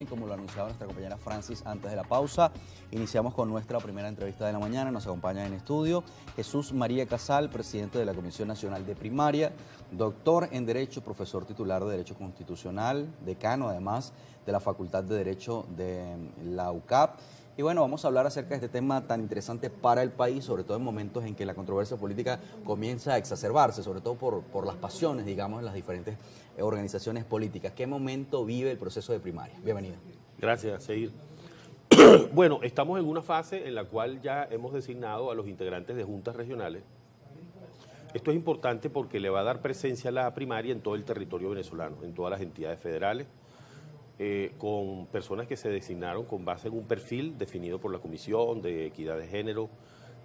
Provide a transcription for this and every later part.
Como lo anunciaba nuestra compañera Francis antes de la pausa, iniciamos con nuestra primera entrevista de la mañana. Nos acompaña en estudio Jesús María Casal, presidente de la Comisión Nacional de Primaria, doctor en Derecho, profesor titular de Derecho Constitucional, decano además de la Facultad de Derecho de la UCAP. Y bueno, vamos a hablar acerca de este tema tan interesante para el país, sobre todo en momentos en que la controversia política comienza a exacerbarse, sobre todo por las pasiones, digamos, en las diferentes organizaciones políticas. ¿Qué momento vive el proceso de primaria? Bienvenido. Gracias, Seir. Bueno, estamos en una fase en la cual ya hemos designado a los integrantes de juntas regionales. Esto es importante porque le va a dar presencia a la primaria en todo el territorio venezolano, en todas las entidades federales, con personas que se designaron con base en un perfil definido por la Comisión de Equidad de Género,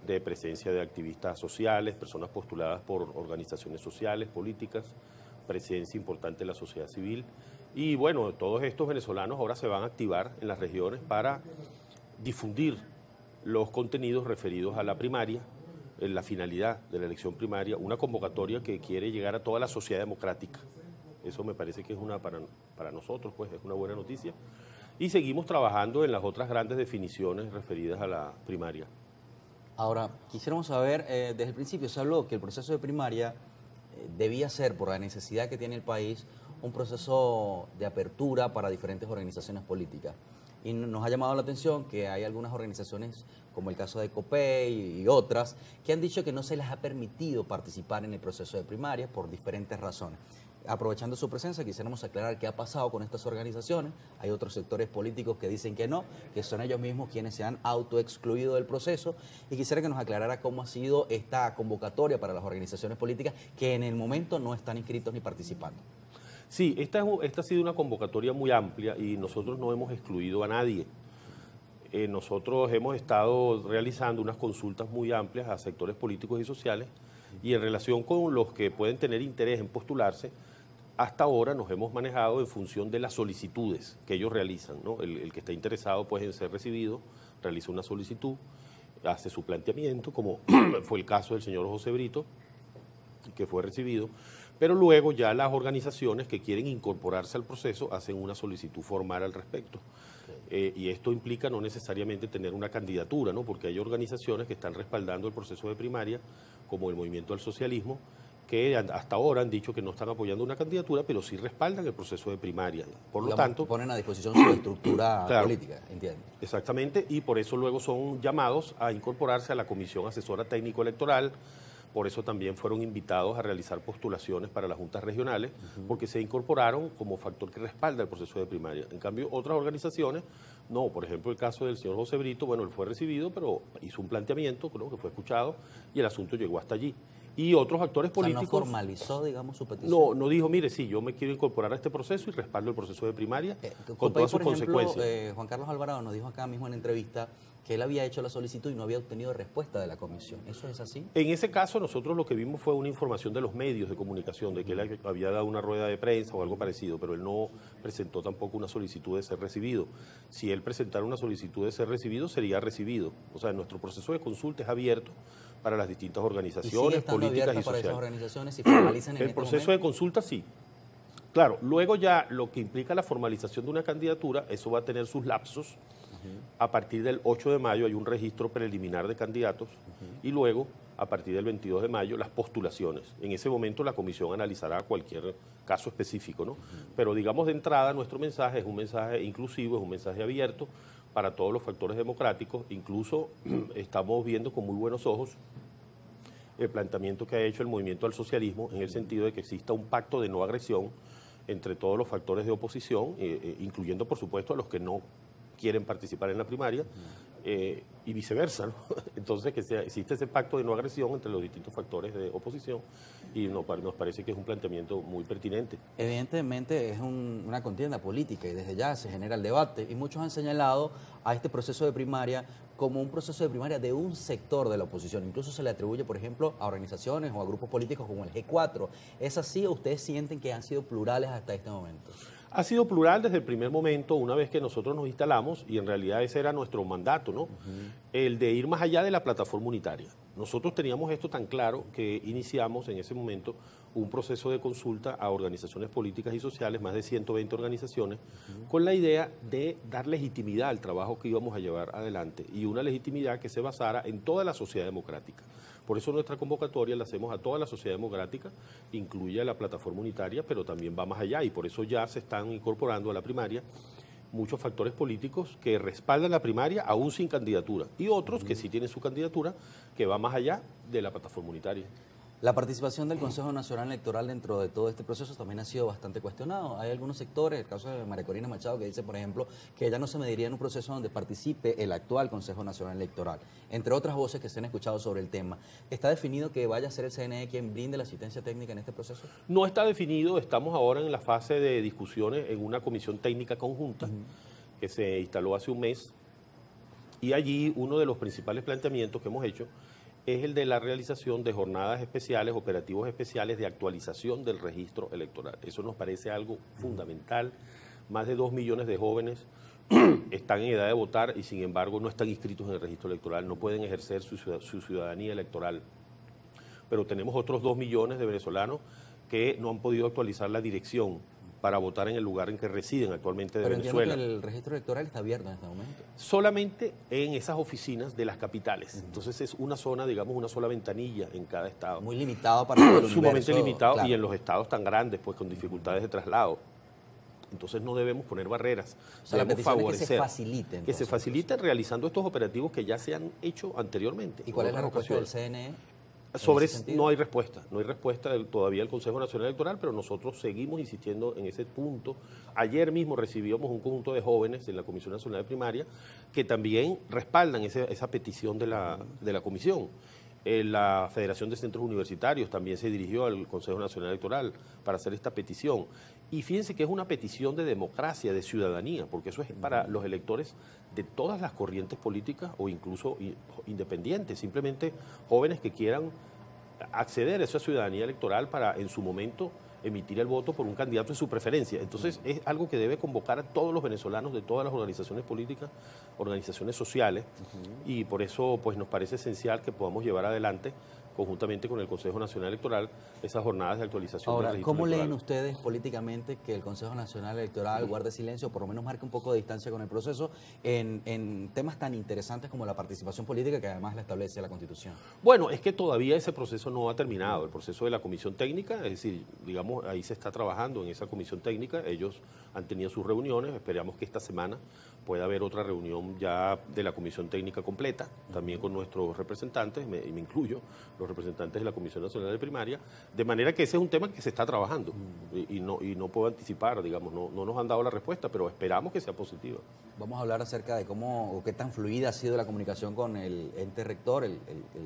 de presencia de activistas sociales, personas postuladas por organizaciones sociales, políticas, presencia importante de la sociedad civil. Y bueno, todos estos venezolanos ahora se van a activar en las regiones para difundir los contenidos referidos a la primaria, en la finalidad de la elección primaria, una convocatoria que quiere llegar a toda la sociedad democrática. Eso me parece que es para nosotros, pues es una buena noticia. Y seguimos trabajando en las otras grandes definiciones referidas a la primaria. Ahora, quisiéramos saber, desde el principio se habló que el proceso de primaria debía ser, por la necesidad que tiene el país, un proceso de apertura para diferentes organizaciones políticas. Y nos ha llamado la atención que hay algunas organizaciones, como el caso de COPEI y otras, que han dicho que no se les ha permitido participar en el proceso de primaria por diferentes razones. Aprovechando su presencia, quisiéramos aclarar qué ha pasado con estas organizaciones. Hay otros sectores políticos que dicen que no, que son ellos mismos quienes se han autoexcluido del proceso. Y quisiera que nos aclarara cómo ha sido esta convocatoria para las organizaciones políticas que en el momento no están inscritos ni participando. Sí, esta ha sido una convocatoria muy amplia y nosotros no hemos excluido a nadie. Nosotros hemos estado realizando unas consultas muy amplias a sectores políticos y sociales y en relación con los que pueden tener interés en postularse, hasta ahora nos hemos manejado en función de las solicitudes que ellos realizan, ¿no? El que está interesado pues, en ser recibido, realiza una solicitud, hace su planteamiento, como fue el caso del señor José Brito, que fue recibido, pero luego ya las organizaciones que quieren incorporarse al proceso hacen una solicitud formal al respecto. Y esto implica no necesariamente tener una candidatura, ¿no? Porque hay organizaciones que están respaldando el proceso de primaria, como el Movimiento al Socialismo, que hasta ahora han dicho que no están apoyando una candidatura, pero sí respaldan el proceso de primaria. Por lo tanto, ponen a disposición su estructura política, entiendo. Exactamente, y por eso luego son llamados a incorporarse a la Comisión Asesora Técnico Electoral. Por eso también fueron invitados a realizar postulaciones para las juntas regionales, porque se incorporaron como factor que respalda el proceso de primaria. En cambio, otras organizaciones, no. Por ejemplo, el caso del señor José Brito, bueno, él fue recibido, pero hizo un planteamiento, creo que fue escuchado, y el asunto llegó hasta allí. Y otros actores políticos... ¿no formalizó, digamos, su petición? No dijo, mire, sí, yo me quiero incorporar a este proceso y respaldo el proceso de primaria con todas sus consecuencias. Juan Carlos Alvarado nos dijo acá mismo en entrevista que él había hecho la solicitud y no había obtenido respuesta de la comisión. ¿Eso es así? En ese caso, nosotros lo que vimos fue una información de los medios de comunicación, de que él había dado una rueda de prensa o algo parecido, pero él no presentó tampoco una solicitud de ser recibido. Si él presentara una solicitud de ser recibido, sería recibido. O sea, nuestro proceso de consulta es abierto para las distintas organizaciones políticas y sociales. Para esas organizaciones y formalizan en el proceso de consulta sí. Claro, luego ya lo que implica la formalización de una candidatura, eso va a tener sus lapsos. A partir del 8 de mayo hay un registro preliminar de candidatos y luego, a partir del 22 de mayo, las postulaciones. En ese momento la comisión analizará cualquier caso específico, ¿no? Pero digamos de entrada nuestro mensaje es un mensaje inclusivo, es un mensaje abierto para todos los factores democráticos. Incluso estamos viendo con muy buenos ojos el planteamiento que ha hecho el Movimiento al Socialismo en el sentido de que exista un pacto de no agresión entre todos los factores de oposición, incluyendo por supuesto a los que no quieren participar en la primaria y viceversa, ¿no? Entonces que existe ese pacto de no agresión entre los distintos factores de oposición y nos parece que es un planteamiento muy pertinente. Evidentemente es una contienda política y desde ya se genera el debate y muchos han señalado a este proceso de primaria como un proceso de primaria de un sector de la oposición. Incluso se le atribuye, por ejemplo, a organizaciones o a grupos políticos como el G4. ¿Es así o ustedes sienten que han sido plurales hasta este momento? Ha sido plural desde el primer momento, una vez que nosotros nos instalamos, y en realidad ese era nuestro mandato, ¿no? El de ir más allá de la plataforma unitaria. Nosotros teníamos esto tan claro que iniciamos en ese momento un proceso de consulta a organizaciones políticas y sociales, más de 120 organizaciones, con la idea de dar legitimidad al trabajo que íbamos a llevar adelante y una legitimidad que se basara en toda la sociedad democrática. Por eso nuestra convocatoria la hacemos a toda la sociedad democrática, incluye a la plataforma unitaria, pero también va más allá y por eso ya se están incorporando a la primaria muchos factores políticos que respaldan la primaria aún sin candidatura y otros que sí tienen su candidatura que va más allá de la plataforma unitaria. La participación del Consejo Nacional Electoral dentro de todo este proceso también ha sido bastante cuestionado. Hay algunos sectores, el caso de María Corina Machado, que dice, por ejemplo, que ella no se mediría en un proceso donde participe el actual Consejo Nacional Electoral. Entre otras voces que se han escuchado sobre el tema, ¿está definido que vaya a ser el CNE quien brinde la asistencia técnica en este proceso? No está definido, estamos ahora en la fase de discusiones en una comisión técnica conjunta que se instaló hace un mes y allí uno de los principales planteamientos que hemos hecho es el de la realización de jornadas especiales, operativos especiales de actualización del registro electoral. Eso nos parece algo fundamental. Más de 2 millones de jóvenes están en edad de votar y sin embargo no están inscritos en el registro electoral, no pueden ejercer su ciudadanía electoral. Pero tenemos otros 2 millones de venezolanos que no han podido actualizar la dirección para votar en el lugar en que residen actualmente de Venezuela. Pero entiendo que el registro electoral está abierto en este momento. Solamente en esas oficinas de las capitales. Entonces es una zona, digamos, una sola ventanilla en cada estado. Muy limitado para todo el universo. Sumamente limitado, claro. Y en los estados tan grandes, pues con dificultades de traslado. Entonces no debemos poner barreras, o sea, debemos favorecer. Que se faciliten. Que se faciliten realizando estos operativos que ya se han hecho anteriormente. ¿Y cuál es la respuesta del CNE? Sobre eso no hay respuesta todavía del Consejo Nacional Electoral, pero nosotros seguimos insistiendo en ese punto. Ayer mismo recibimos un conjunto de jóvenes en la Comisión Nacional de Primaria que también respaldan esa petición de la comisión. La Federación de Centros Universitarios también se dirigió al Consejo Nacional Electoral para hacer esta petición. Y fíjense que es una petición de democracia, de ciudadanía, porque eso es para los electores de todas las corrientes políticas o incluso independientes, simplemente jóvenes que quieran acceder a esa ciudadanía electoral para en su momento emitir el voto por un candidato de su preferencia. Entonces es algo que debe convocar a todos los venezolanos de todas las organizaciones políticas, organizaciones sociales, y por eso pues nos parece esencial que podamos llevar adelante conjuntamente con el Consejo Nacional Electoral esas jornadas de actualización del registro ¿cómo electoral. leen ustedes políticamente que el Consejo Nacional Electoral guarde silencio, o por lo menos marque un poco de distancia con el proceso en temas tan interesantes como la participación política que además la establece la Constitución? Bueno, es que todavía ese proceso no ha terminado, el proceso de la comisión técnica, es decir, digamos, ahí se está trabajando en esa comisión técnica, ellos han tenido sus reuniones, esperamos que esta semana pueda haber otra reunión ya de la comisión técnica completa, también con nuestros representantes, y me incluyo, los representantes de la Comisión Nacional de Primaria, de manera que ese es un tema que se está trabajando y no puedo anticipar, digamos, no nos han dado la respuesta, pero esperamos que sea positiva. Vamos a hablar acerca de cómo o qué tan fluida ha sido la comunicación con el ente rector, el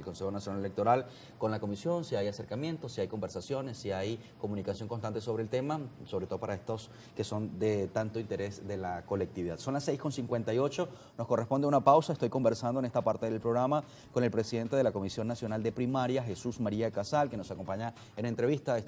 Consejo Nacional Electoral, con la comisión, si hay acercamientos, si hay conversaciones, si hay comunicación constante sobre el tema, sobre todo para estos que son de tanto interés de la colectividad. Son las 6:58, nos corresponde una pausa. Estoy conversando en esta parte del programa con el presidente de la Comisión Nacional de Primaria, Jesús María Casal, que nos acompaña en entrevista.